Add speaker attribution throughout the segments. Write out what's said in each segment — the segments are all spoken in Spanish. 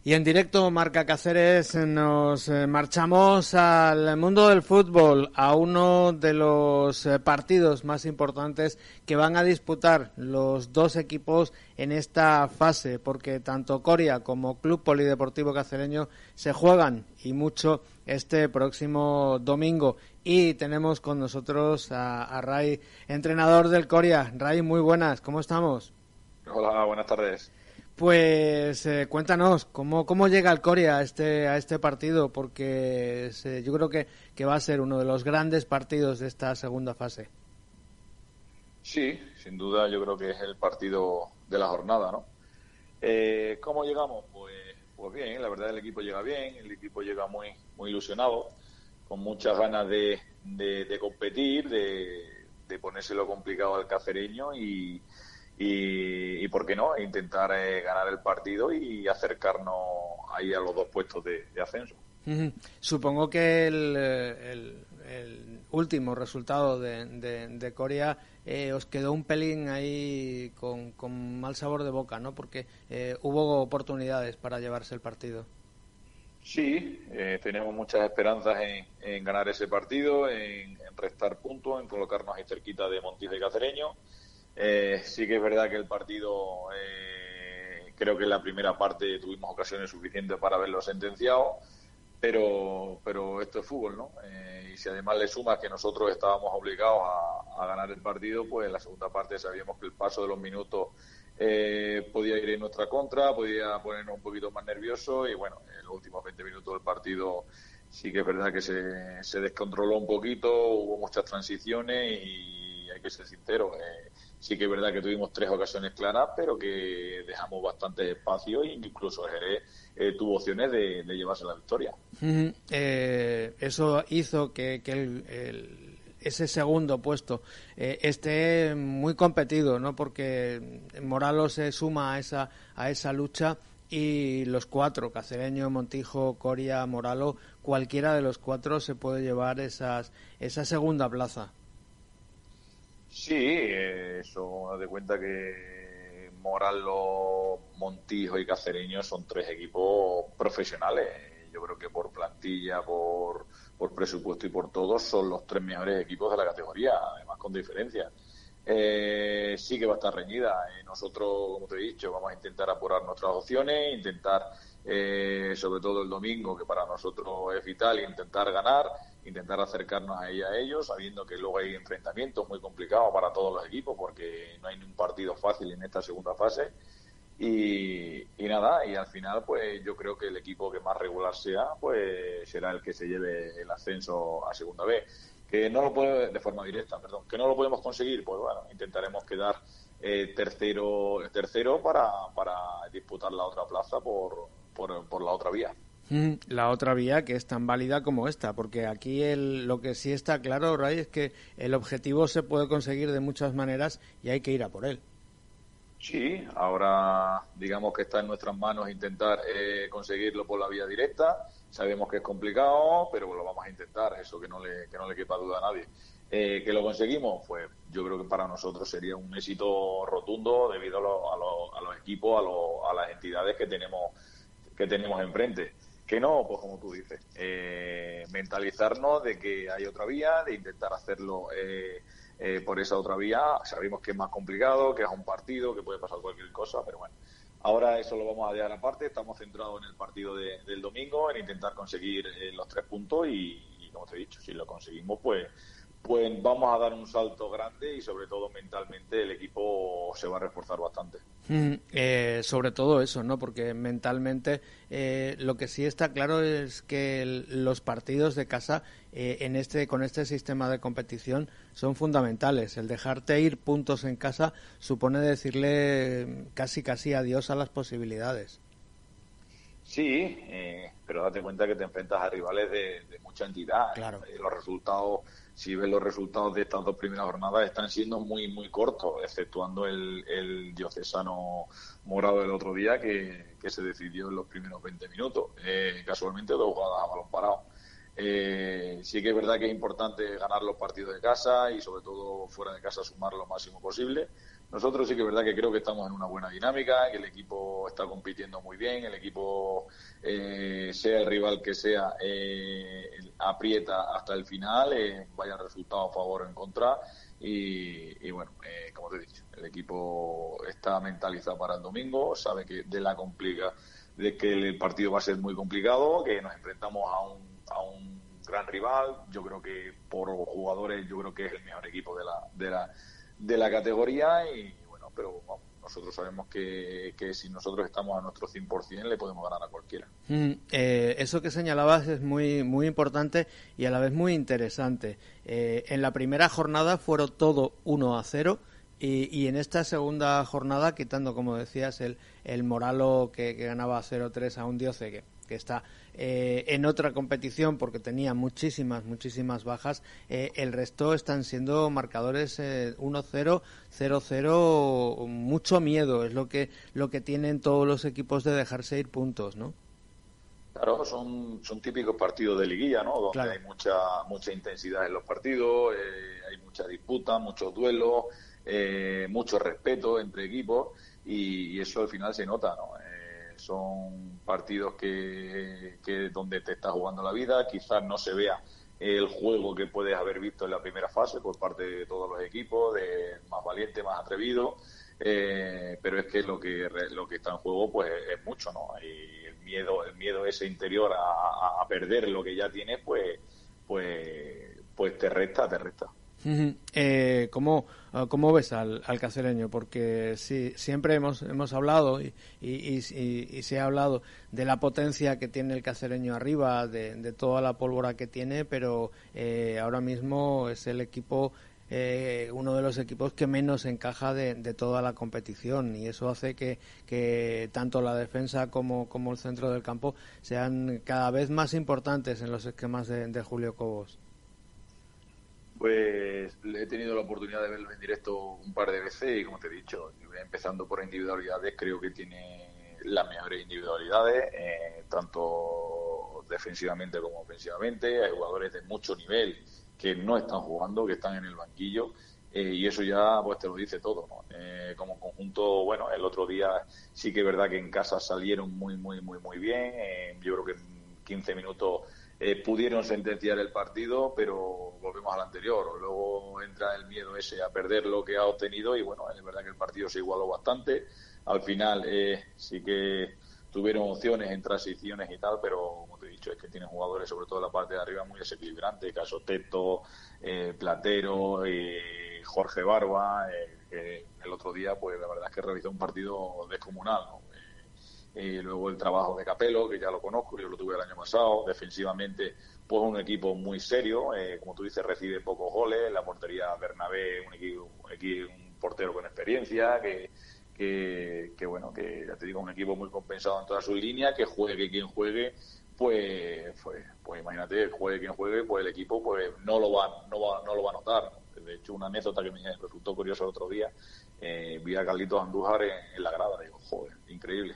Speaker 1: Y en directo, Marca Cáceres, nos marchamos al mundo del fútbol, a uno de los partidos más importantes que van a disputar los dos equipos en esta fase, porque tanto Coria como Club Polideportivo Cacereño se juegan y mucho este próximo domingo. Y tenemos con nosotros a Ray, entrenador del Coria. Ray, muy buenas, ¿cómo estamos?
Speaker 2: Hola, buenas tardes.
Speaker 1: Pues cuéntanos, ¿cómo llega el Coria a este partido? Porque yo creo que va a ser uno de los grandes partidos de esta segunda fase.
Speaker 2: Sí, sin duda yo creo que es el partido de la jornada, ¿no? ¿Cómo llegamos? Pues bien, la verdad el equipo llega bien, el equipo llega muy ilusionado, con muchas ganas de competir, de ponérselo complicado al cacereño y ¿por qué no? Intentar ganar el partido y acercarnos ahí a los dos puestos de ascenso.
Speaker 1: Supongo que el último resultado de Coria os quedó un pelín ahí con mal sabor de boca, ¿no? Porque hubo oportunidades para llevarse el partido. Sí,
Speaker 2: tenemos muchas esperanzas en ganar ese partido, en restar puntos, en colocarnos ahí cerquita de Montijo y Cacereño. Sí que es verdad que el partido, creo que en la primera parte tuvimos ocasiones suficientes para verlo sentenciado, pero esto es fútbol, ¿no? Y si además le sumas que nosotros estábamos obligados a ganar el partido, pues en la segunda parte sabíamos que el paso de los minutos podía ir en nuestra contra, podía ponernos un poquito más nerviosos y bueno, en los últimos 20 minutos del partido sí que es verdad que se descontroló un poquito, hubo muchas transiciones y hay que ser sinceros, sí que es verdad que tuvimos 3 ocasiones claras, pero que dejamos bastante espacio e incluso Jerez tuvo opciones de llevarse la victoria.
Speaker 1: Eso hizo que ese segundo puesto esté muy competido, ¿no? Porque Moralos se suma a esa lucha y los 4, Cacereño, Montijo, Coria, Moralo, cualquiera de los 4 se puede llevar esa segunda plaza.
Speaker 2: Sí, eso, haz de cuenta que Moralo, Montijo y Cacereño son 3 equipos profesionales. Yo creo que por plantilla, por presupuesto y por todo, son los 3 mejores equipos de la categoría, además con diferencia. Sí que va a estar reñida. Nosotros, como te he dicho, vamos a intentar apurar nuestras opciones, intentar, sobre todo el domingo, que para nosotros es vital, intentar ganar, intentar acercarnos a ellos, sabiendo que luego hay enfrentamientos muy complicados para todos los equipos, porque no hay ni un partido fácil en esta segunda fase. Y nada, y al final pues yo creo que el equipo que más regular sea pues será el que se lleve el ascenso a segunda B, que no lo puede de forma directa, que no lo podemos conseguir, pues bueno, intentaremos quedar tercero para disputar la otra plaza por la otra vía.
Speaker 1: La otra vía que es tan válida como esta, porque aquí lo que sí está claro, Ray, es que el objetivo se puede conseguir de muchas maneras y hay que ir a por él.
Speaker 2: Sí, ahora digamos que está en nuestras manos intentar conseguirlo por la vía directa. Sabemos que es complicado, pero lo vamos a intentar, eso que no le quepa duda a nadie. ¿Que lo conseguimos? Pues yo creo que para nosotros sería un éxito rotundo debido a los equipos, a las entidades que tenemos enfrente. Que no, pues como tú dices, mentalizarnos de que hay otra vía, de intentar hacerlo por esa otra vía. Sabemos que es más complicado, que es un partido, que puede pasar cualquier cosa, pero bueno, ahora eso lo vamos a dejar aparte. Estamos centrados en el partido del domingo, en intentar conseguir los 3 puntos y como te he dicho, si lo conseguimos pues vamos a dar un salto grande y sobre todo mentalmente el equipo se va a reforzar bastante.
Speaker 1: Sobre todo eso, ¿no? Porque mentalmente lo que sí está claro es que los partidos de casa con este sistema de competición son fundamentales. El dejarte ir puntos en casa supone decirle casi adiós a las posibilidades.
Speaker 2: Sí, pero date cuenta que te enfrentas a rivales de mucha entidad.
Speaker 1: Claro.
Speaker 2: Los resultados, si ves los resultados de estas 2 primeras jornadas, están siendo muy cortos, exceptuando el diocesano Morado del otro día, que se decidió en los primeros 20 minutos. Casualmente 2 jugadas a balón parado. Sí que es verdad que es importante ganar los partidos de casa y sobre todo fuera de casa sumar lo máximo posible, Nosotros sí que es verdad que creo que estamos en una buena dinámica, que el equipo está compitiendo muy bien, el equipo, sea el rival que sea, aprieta hasta el final, vaya el resultado a favor o en contra. Y bueno, como te he dicho, el equipo está mentalizado para el domingo, sabe que de que el partido va a ser muy complicado, que nos enfrentamos a un gran rival. Yo creo que por jugadores, yo creo que es el mejor equipo de la categoría. Y bueno, pero vamos, nosotros sabemos que si nosotros estamos a nuestro 100% le podemos ganar a cualquiera.
Speaker 1: Eso que señalabas es muy, muy importante y a la vez muy interesante. En la primera jornada fueron todo 1-0 y en esta segunda jornada, quitando, como decías, el Moralo que ganaba 0-3 a un Dioce que está en otra competición porque tenía muchísimas bajas, el resto están siendo marcadores 1-0, 0-0, mucho miedo, es lo que tienen todos los equipos de dejarse ir puntos, ¿no?
Speaker 2: Claro, son típicos partidos de liguilla, ¿no? Donde
Speaker 1: Claro.
Speaker 2: hay mucha intensidad en los partidos, hay mucha disputa, muchos duelos, mucho respeto entre equipos y eso al final se nota, ¿no? Son partidos que donde te estás jugando la vida, quizás no se vea el juego que puedes haber visto en la primera fase por parte de todos los equipos, de más valiente, más atrevido, pero es que lo que está en juego pues es mucho, ¿no? Y el miedo ese interior a perder lo que ya tienes, pues te resta.
Speaker 1: ¿Cómo ves al cacereño? Porque sí, siempre hemos hablado y se ha hablado de la potencia que tiene el cacereño arriba, de toda la pólvora que tiene, pero ahora mismo es el equipo, uno de los equipos que menos encaja de toda la competición y eso hace que tanto la defensa como el centro del campo sean cada vez más importantes en los esquemas de Julio Cobos.
Speaker 2: Pues he tenido la oportunidad de verlo en directo un par de veces y como te he dicho, empezando por individualidades, creo que tiene las mejores individualidades, tanto defensivamente como ofensivamente. Hay jugadores de mucho nivel que no están jugando, que están en el banquillo, y eso ya pues te lo dice todo, ¿no? Como conjunto, bueno, el otro día sí que es verdad que en casa salieron muy bien. Yo creo que en 15 minutos pudieron sentenciar el partido, pero volvemos al anterior. Luego entra el miedo ese a perder lo que ha obtenido y bueno, es verdad que el partido se igualó bastante. Al final sí que tuvieron opciones en transiciones y tal, pero como te he dicho, es que tienen jugadores, sobre todo en la parte de arriba, muy desequilibrantes. Caso Teto, Platero, Jorge Barba, que el otro día pues la verdad es que realizó un partido descomunal, ¿no? Luego el trabajo de Capello, que ya lo conozco, yo lo tuve el año pasado. Defensivamente, pues un equipo muy serio, como tú dices, recibe pocos goles. La portería Bernabé, un portero con experiencia, bueno, que ya te digo, un equipo muy compensado en todas sus líneas, que juegue quien juegue, pues imagínate, juegue quien juegue, pues el equipo pues no lo va a notar, ¿no? De hecho, una anécdota que me resultó curiosa el otro día, vi a Carlitos Andújar en la grada, digo, joder, increíble.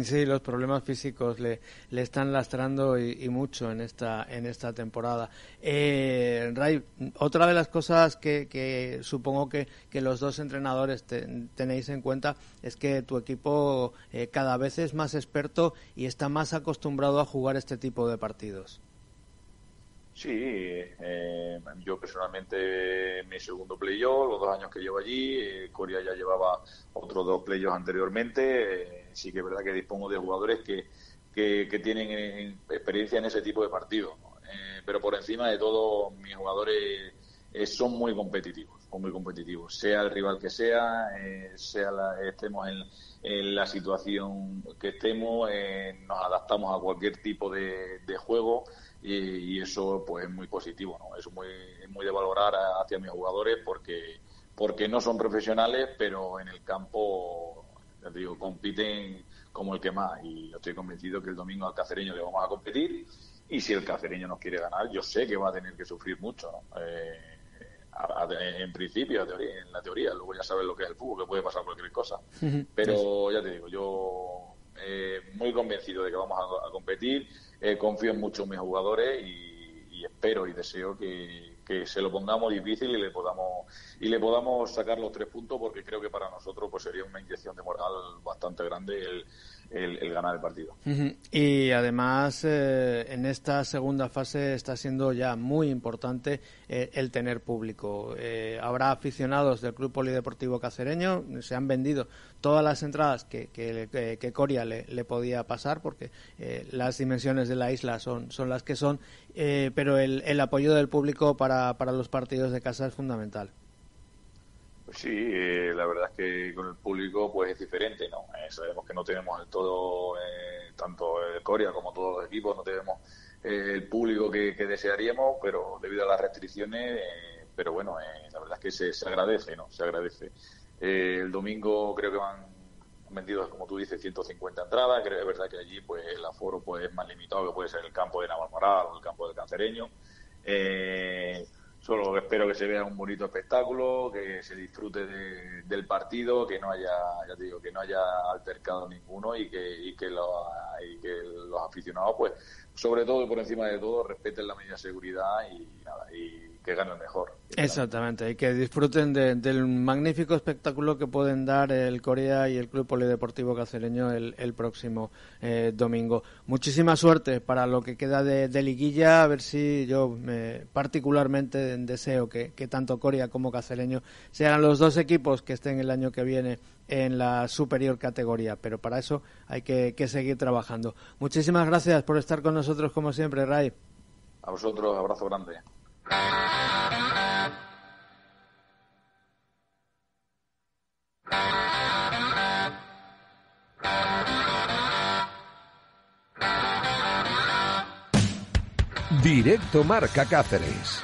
Speaker 1: Sí, los problemas físicos le están lastrando y mucho en esta temporada. Ray, otra de las cosas que supongo que los dos entrenadores tenéis en cuenta es que tu equipo cada vez es más experto y está más acostumbrado a jugar este tipo de partidos.
Speaker 2: Sí, yo personalmente mi segundo playoff, los 2 años que llevo allí, Coria ya llevaba otros 2 playoffs anteriormente. Sí que es verdad que dispongo de jugadores que tienen experiencia en ese tipo de partidos, ¿no? Pero por encima de todo, mis jugadores son muy competitivos, sea el rival que sea, estemos en la situación que estemos, nos adaptamos a cualquier tipo de juego. Y eso pues es muy positivo, ¿no? Es muy de valorar hacia mis jugadores porque no son profesionales, pero en el campo, ya te digo, compiten como el que más, y yo estoy convencido que el domingo al Cacereño le vamos a competir, y si el Cacereño nos quiere ganar, yo sé que va a tener que sufrir mucho, ¿no? En principio, en la teoría, luego ya sabes lo que es el fútbol, que puede pasar cualquier cosa, pero ya te digo, yo muy convencido de que vamos a competir. Confío en mucho en mis jugadores y espero y deseo que que se lo pongamos difícil y le podamos sacar los 3 puntos, porque creo que para nosotros pues sería una inyección de moral bastante grande el ganar el partido.
Speaker 1: Y además en esta segunda fase está siendo ya muy importante el tener público. Habrá aficionados del Club Polideportivo Cacereño, se han vendido todas las entradas que Coria le podía pasar, porque las dimensiones de la isla son las que son, pero el apoyo del público para los partidos de casa es fundamental.
Speaker 2: Pues sí, la verdad es que con el público pues es diferente, ¿no? Sabemos que no tenemos el todo, tanto el Coria como todos los equipos, no tenemos el público que desearíamos, pero debido a las restricciones, pero bueno, la verdad es que se agradece, ¿no? Se agradece. El domingo creo que van vendidos, como tú dices, 150 entradas. Creo que es verdad que allí pues el aforo pues es más limitado, que puede ser el campo de Navalmoral o el campo del Cacereño. Solo espero que se vea un bonito espectáculo, que se disfrute del partido, que no haya, ya te digo, que no haya altercado ninguno y que los aficionados, pues, sobre todo y por encima de todo, respeten la medida de seguridad y que gane el mejor.
Speaker 1: Exactamente, y que disfruten del magnífico espectáculo que pueden dar el Coria y el Club Polideportivo Cacereño el próximo domingo. Muchísima suerte para lo que queda de liguilla, a ver si yo particularmente deseo que tanto Coria como Cacereño sean los dos equipos que estén el año que viene en la superior categoría, pero para eso hay que seguir trabajando. Muchísimas gracias por estar con nosotros como siempre, Ray.
Speaker 2: A vosotros, abrazo grande.
Speaker 3: Directo Marca Cáceres.